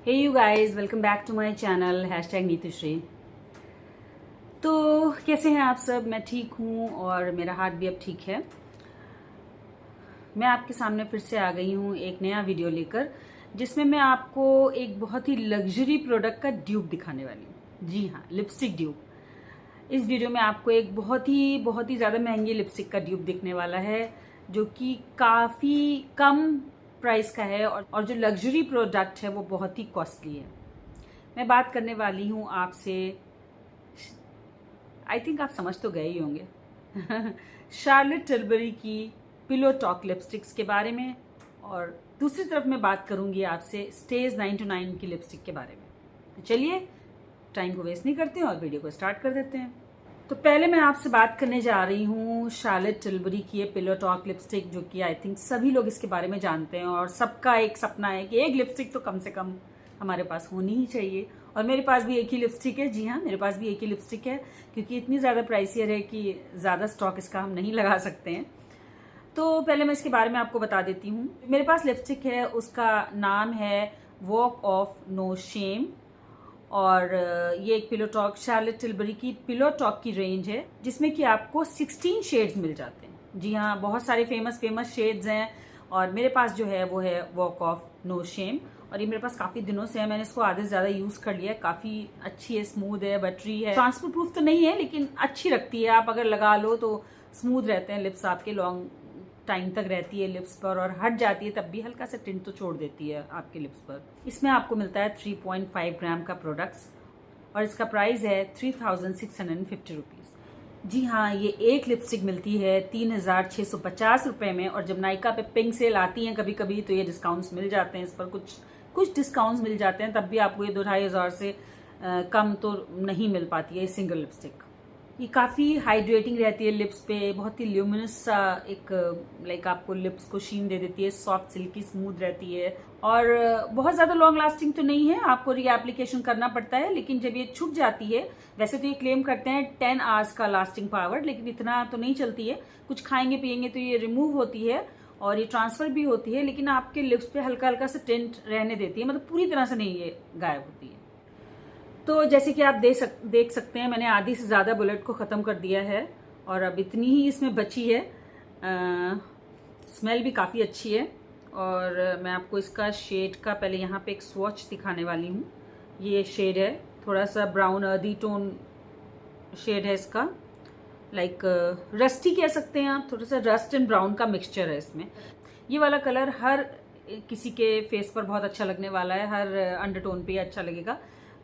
Hey you guys, welcome back to my channel #Neetushree. तो कैसे हैं आप सब? मैं ठीक हूँ और मेरा हाथ भी अब ठीक है। मैं आपके सामने फिर से आ गई हूँ एक नया वीडियो लेकर, जिसमें मैं आपको एक बहुत ही लग्जरी प्रोडक्ट का ड्यूप दिखाने वाली हूँ। जी हाँ, लिपस्टिक ड्यूप। इस वीडियो में आपको एक बहुत ही ज़्यादा महंगी लिपस्टिक का ड्यूप दिखने वाला है, जो कि काफ़ी कम प्राइस का है और जो लग्जरी प्रोडक्ट है वो बहुत ही कॉस्टली है। मैं बात करने वाली हूँ आपसे, आई थिंक आप समझ तो गए ही होंगे शार्लेट टिलबरी की पिलो टॉक लिपस्टिक्स के बारे में। और दूसरी तरफ मैं बात करूंगी आपसे स्टेज 929 की लिपस्टिक के बारे में। तो चलिए, टाइम को वेस्ट नहीं करते हैं और वीडियो को स्टार्ट कर देते हैं। तो पहले मैं आपसे बात करने जा रही हूँ शार्लेट टिलबरी की पिलो टॉक लिपस्टिक, जो कि आई थिंक सभी लोग इसके बारे में जानते हैं और सबका एक सपना है कि एक लिपस्टिक तो कम से कम हमारे पास होनी ही चाहिए। और मेरे पास भी एक ही लिपस्टिक है। जी हाँ, मेरे पास भी एक ही लिपस्टिक है, क्योंकि इतनी ज़्यादा प्राइसियर है कि ज़्यादा स्टॉक इसका हम नहीं लगा सकते हैं। तो पहले मैं इसके बारे में आपको बता देती हूँ। मेरे पास लिपस्टिक है, उसका नाम है वॉक ऑफ नो शेम। और ये एक पिलो टॉक, शार्लेट टिलबरी की पिलो टॉक की रेंज है, जिसमें कि आपको 16 शेड्स मिल जाते हैं। जी हाँ, बहुत सारे फेमस शेड्स हैं और मेरे पास जो है वो है वॉक ऑफ नो शेम। और ये मेरे पास काफी दिनों से है, मैंने इसको आधे से ज्यादा यूज कर लिया है। काफी अच्छी है, स्मूथ है, बटरी है, ट्रांसफर प्रूफ तो नहीं है लेकिन अच्छी रखती है। आप अगर लगा लो तो स्मूथ रहते हैं लिप्स आपके, लॉन्ग टाइम तक रहती है लिप्स पर, और हट जाती है तब भी हल्का सा टिंट तो छोड़ देती है आपके लिप्स पर। इसमें आपको मिलता है 3.5 ग्राम का प्रोडक्ट्स और इसका प्राइस है 3650 रुपीज। जी हाँ, ये एक लिपस्टिक मिलती है 3650 रुपए में। और जब नायका पे पिंक सेल आती है कभी कभी तो ये डिस्काउंट्स मिल जाते हैं, इस पर कुछ डिस्काउंट्स मिल जाते हैं, तब भी आपको ये 2-2.5 हज़ार से कम तो नहीं मिल पाती है ये सिंगल लिपस्टिक। ये काफ़ी हाइड्रेटिंग रहती है लिप्स पे, बहुत ही ल्यूमिनस सा एक लाइक आपको लिप्स को शीन दे देती है, सॉफ्ट सिल्की स्मूथ रहती है। और बहुत ज़्यादा लॉन्ग लास्टिंग तो नहीं है, आपको रीएप्लीकेशन करना पड़ता है, लेकिन जब ये छूट जाती है, वैसे तो ये क्लेम करते हैं 10 आवर्स का लास्टिंग पावर, लेकिन इतना तो नहीं चलती है। कुछ खाएंगे पिएंगे तो ये रिमूव होती है और ये ट्रांसफर भी होती है, लेकिन आपके लिप्स पे हल्का हल्का सा टिंट रहने देती है, मतलब पूरी तरह से नहीं ये गायब होती है। तो जैसे कि आप देख सकते हैं, मैंने आधी से ज़्यादा बुलेट को ख़त्म कर दिया है और अब इतनी ही इसमें बची है। स्मेल भी काफ़ी अच्छी है। और मैं आपको इसका शेड का पहले यहाँ पे एक स्वॉच दिखाने वाली हूँ। ये शेड है, थोड़ा सा ब्राउन अर्दी टोन शेड है इसका, लाइक रस्टी कह सकते हैं आप, थोड़ा सा रस्ट एंड ब्राउन का मिक्सचर है इसमें। ये वाला कलर हर किसी के फेस पर बहुत अच्छा लगने वाला है, हर अंडरटोन पे अच्छा लगेगा।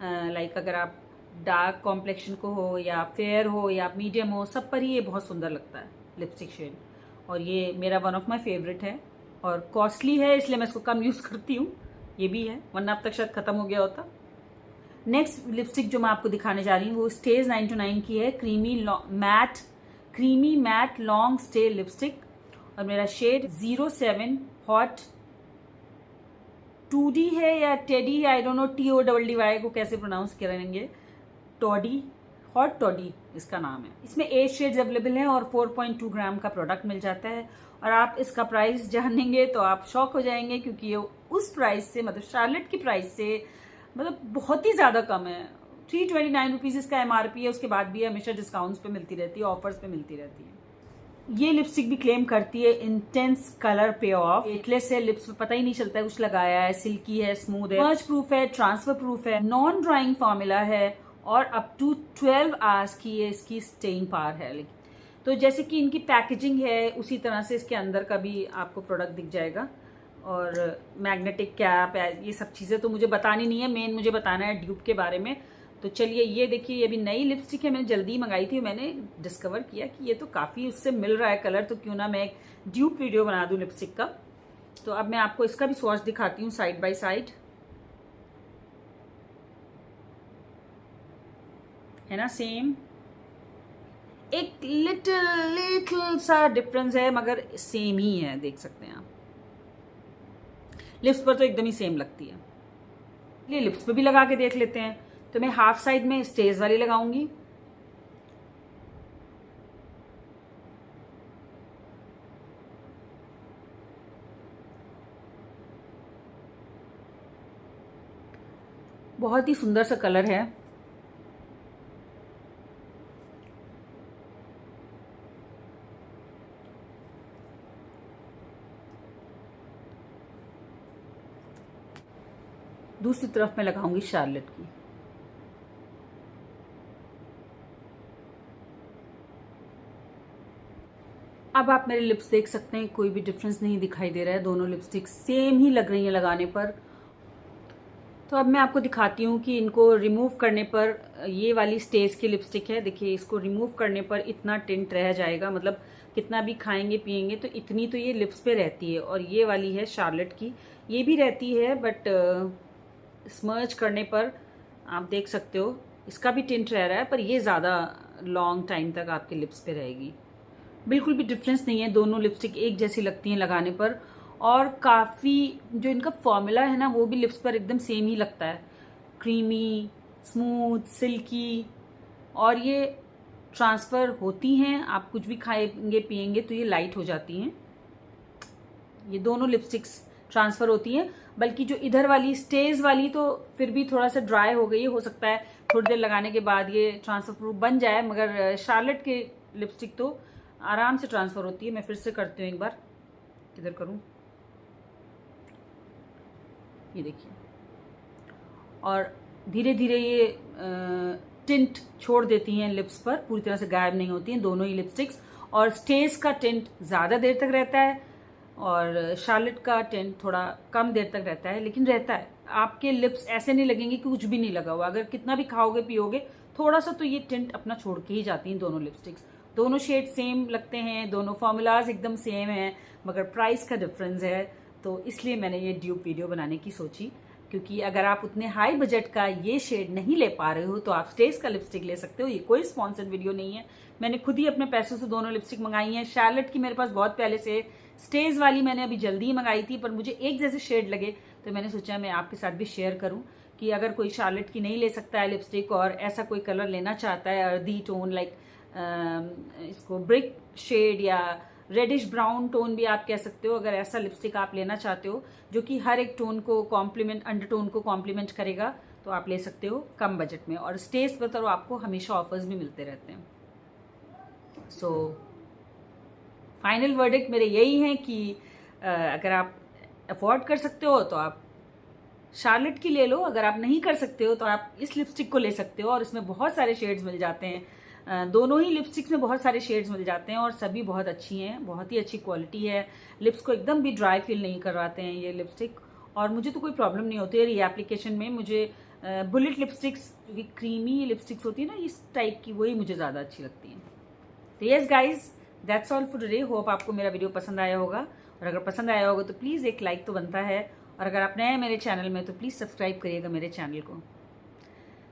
लाइक अगर आप डार्क कॉम्प्लेक्शन को हो या फेयर हो या मीडियम हो, सब पर ही ये बहुत सुंदर लगता है लिपस्टिक शेड। और ये मेरा वन ऑफ माय फेवरेट है और कॉस्टली है, इसलिए मैं इसको कम यूज करती हूँ। ये भी है, वरना अब तक शायद खत्म हो गया होता। नेक्स्ट लिपस्टिक जो मैं आपको दिखाने जा रही हूँ वो स्टेज 929 की है, creamy mat long stay lipstick. और मेरा शेड 07 हॉट 2D है या teddy, I don't know TODDY को कैसे प्रोनाउंस करेंगे, टॉडी, हॉट टॉडी इसका नाम है। इसमें 8 शेड्स अवेलेबल हैं और 4.2 ग्राम का प्रोडक्ट मिल जाता है। और आप इसका प्राइस जानेंगे तो आप शॉक हो जाएंगे, क्योंकि ये उस प्राइस से, मतलब शार्लेट की प्राइस से, मतलब बहुत ही ज़्यादा कम है। 329 रुपीज़ इसका MRP है, उसके बाद भी हमेशा डिस्काउंट्स पे मिलती रहती है, ऑफर्स पे मिलती रहती है। ये लिपस्टिक भी क्लेम करती है इंटेंस कलर पे ऑफ, वेटलेस है, लिप्स पे पता ही नहीं चलता है कुछ लगाया है, सिल्की है, स्मूथ है, स्मज प्रूफ है, ट्रांसफर प्रूफ है, नॉन ड्राइंग फॉर्मूला है और अप टू 12 आवर्स की ये इसकी स्टेइंग पावर है। लेकिन तो जैसे कि इनकी पैकेजिंग है उसी तरह से इसके अंदर का भी आपको प्रोडक्ट दिख जाएगा। और मैग्नेटिक कैप है, ये सब चीज़ें तो मुझे बतानी नहीं है, मेन मुझे बताना है ड्यूप के बारे में। तो चलिए, ये देखिए, ये भी नई लिपस्टिक है, मैंने जल्दी मंगाई थी। मैंने डिस्कवर किया कि ये तो काफ़ी उससे मिल रहा है कलर, तो क्यों ना मैं एक ड्यूप वीडियो बना दूं लिपस्टिक का। तो अब मैं आपको इसका भी स्वॉच दिखाती हूँ साइड बाय साइड, है ना, सेम। एक लिटिल सा डिफरेंस है मगर सेम ही है, देख सकते हैं आप। लिप्स पर तो एकदम ही सेम लगती है। ये लिप्स पे भी लगा के देख लेते हैं। तो मैं हाफ साइड में स्टेज वाली लगाऊंगी। बहुत ही सुंदर सा कलर है। दूसरी तरफ मैं लगाऊंगी शार्लेट की। अब आप मेरे लिप्स देख सकते हैं, कोई भी डिफरेंस नहीं दिखाई दे रहा है, दोनों लिपस्टिक सेम ही लग रही हैं लगाने पर। तो अब मैं आपको दिखाती हूँ कि इनको रिमूव करने पर, ये वाली स्टेज की लिपस्टिक है, देखिए इसको रिमूव करने पर इतना टिंट रह जाएगा, मतलब कितना भी खाएंगे पिएंगे तो इतनी तो ये लिप्स पे रहती है। और ये वाली है शार्लेट की, ये भी रहती है बट स्मर्ज करने पर आप देख सकते हो इसका भी टिंट रह रहा है, पर ये ज़्यादा लॉन्ग टाइम तक आपके लिप्स पे रहेगी। बिल्कुल भी डिफरेंस नहीं है, दोनों लिपस्टिक एक जैसी लगती हैं लगाने पर। और काफ़ी जो इनका फॉर्मूला है ना, वो भी लिप्स पर एकदम सेम ही लगता है, क्रीमी, स्मूथ, सिल्की। और ये ट्रांसफ़र होती हैं, आप कुछ भी खाएंगे पिएंगे तो ये लाइट हो जाती हैं। ये दोनों लिपस्टिक्स ट्रांसफ़र होती हैं, बल्कि जो इधर वाली स्टेज वाली तो फिर भी थोड़ा सा ड्राई हो गई, हो सकता है थोड़ी देर लगाने के बाद ये ट्रांसफ़र प्रूफ बन जाए, मगर शार्लेट के लिपस्टिक तो आराम से ट्रांसफ़र होती है। मैं फिर से करती हूँ एक बार, किधर करूँ, ये देखिए। और धीरे धीरे ये टिंट छोड़ देती हैं लिप्स पर, पूरी तरह से गायब नहीं होती हैं दोनों ही लिपस्टिक्स। और स्टेज का टिंट ज़्यादा देर तक रहता है और शार्लेट का टिंट थोड़ा कम देर तक रहता है, लेकिन रहता है। आपके लिप्स ऐसे नहीं लगेंगे कि कुछ भी नहीं लगा हुआ, अगर कितना भी खाओगे पियोगे थोड़ा सा तो ये टिंट अपना छोड़ के ही जाती हैं दोनों लिपस्टिक्स। दोनों शेड सेम लगते हैं, दोनों फॉर्मूलाज एकदम सेम हैं, मगर प्राइस का डिफरेंस है। तो इसलिए मैंने ये ड्यूप वीडियो बनाने की सोची, क्योंकि अगर आप उतने हाई बजट का ये शेड नहीं ले पा रहे हो तो आप स्टेज का लिपस्टिक ले सकते हो। ये कोई स्पॉन्सर्ड वीडियो नहीं है, मैंने खुद ही अपने पैसों से दोनों लिपस्टिक मंगाई हैं। शार्लेट की मेरे पास बहुत पहले से, स्टेज वाली मैंने अभी जल्दी ही मंगाई थी, पर मुझे एक जैसे शेड लगे तो मैंने सोचा मैं आपके साथ भी शेयर करूं कि अगर कोई शार्लेट की नहीं ले सकता है लिपस्टिक और ऐसा कोई कलर लेना चाहता है, अर्दी टोन लाइक इसको ब्रिक शेड या रेडिश ब्राउन टोन भी आप कह सकते हो, अगर ऐसा लिपस्टिक आप लेना चाहते हो जो कि हर एक टोन को कॉम्प्लीमेंट, अंडरटोन को कॉम्प्लीमेंट करेगा, तो आप ले सकते हो कम बजट में। और स्टेज पर तो आपको हमेशा ऑफर्स भी मिलते रहते हैं। सो फाइनल वर्डिक्ट मेरे यही हैं कि अगर आप अफोर्ड कर सकते हो तो आप शार्लेट की ले लो, अगर आप नहीं कर सकते हो तो आप इस लिपस्टिक को ले सकते हो। और इसमें बहुत सारे शेड्स मिल जाते हैं, दोनों ही लिपस्टिक्स में बहुत सारे शेड्स मिल जाते हैं और सभी बहुत अच्छी हैं, बहुत ही अच्छी क्वालिटी है। लिप्स को एकदम भी ड्राई फील नहीं करवाते हैं ये लिपस्टिक, और मुझे तो कोई प्रॉब्लम नहीं होती है ये एप्लीकेशन में। मुझे बुलेट लिपस्टिक्स, जो कि क्रीमी लिपस्टिक्स होती है ना इस टाइप की, वही मुझे ज़्यादा अच्छी लगती हैं। तो yes guys, that's all for today. Hope आपको मेरा वीडियो पसंद आया होगा, और अगर पसंद आया होगा तो प्लीज़ एक लाइक तो बनता है, और अगर आप नए हैं मेरे चैनल में तो प्लीज़ सब्सक्राइब करिएगा मेरे चैनल को।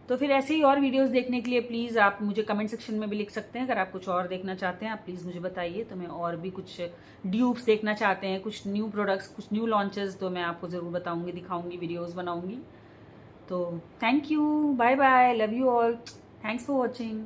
तो फिर ऐसे ही और वीडियोस देखने के लिए प्लीज़ आप मुझे कमेंट सेक्शन में भी लिख सकते हैं। अगर आप कुछ और देखना चाहते हैं आप प्लीज़ मुझे बताइए, तो मैं और भी कुछ ड्यूप्स देखना चाहते हैं, कुछ न्यू प्रोडक्ट्स, कुछ न्यू लॉन्चेस, तो मैं आपको ज़रूर बताऊँगी, दिखाऊँगी, वीडियोज़ बनाऊँगी। तो thank you, bye bye, love you all, thanks for watching.